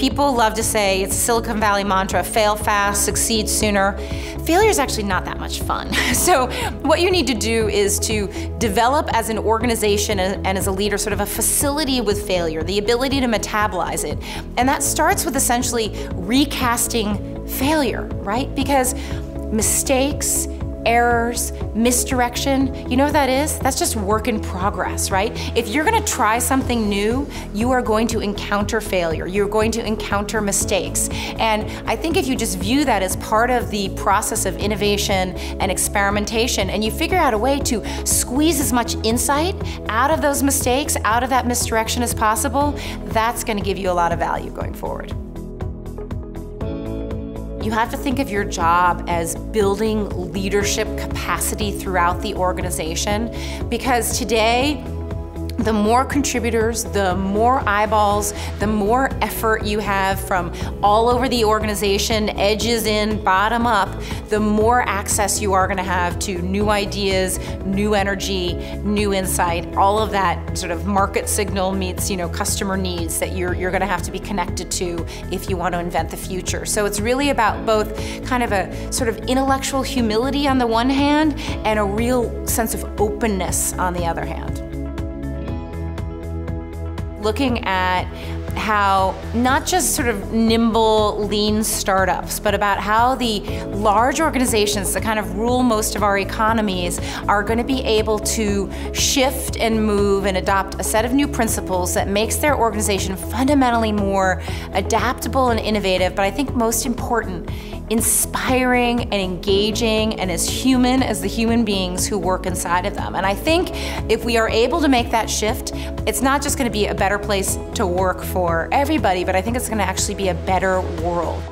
people love to say, it's a Silicon Valley mantra, fail fast, succeed sooner. Failure is actually not that much fun. So what you need to do is to develop as an organization and as a leader sort of a facility with failure, the ability to metabolize it. And that starts with essentially recasting failure, right? Because mistakes, errors, misdirection, you know what that is? That's just work in progress, right? If you're gonna try something new, you are going to encounter failure. You're going to encounter mistakes. And I think if you just view that as part of the process of innovation and experimentation, and you figure out a way to squeeze as much insight out of those mistakes, out of that misdirection as possible, that's gonna give you a lot of value going forward. You have to think of your job as building leadership capacity throughout the organization, because today, the more contributors, the more eyeballs, the more effort you have from all over the organization, edges in, bottom up, the more access you are going to have to new ideas, new energy, new insight, all of that sort of market signal meets, customer needs that you're going to have to be connected to if you want to invent the future. So it's really about both kind of a sort of intellectual humility on the one hand and a real sense of openness on the other hand. Looking at how not just sort of nimble, lean startups, but about how the large organizations that kind of rule most of our economies are going to be able to shift and move and adopt a set of new principles that makes their organization fundamentally more adaptable and innovative, but I think most important, inspiring and engaging and as human as the human beings who work inside of them. And I think if we are able to make that shift, it's not just going to be a better place to work for everybody, but I think it's going to actually be a better world.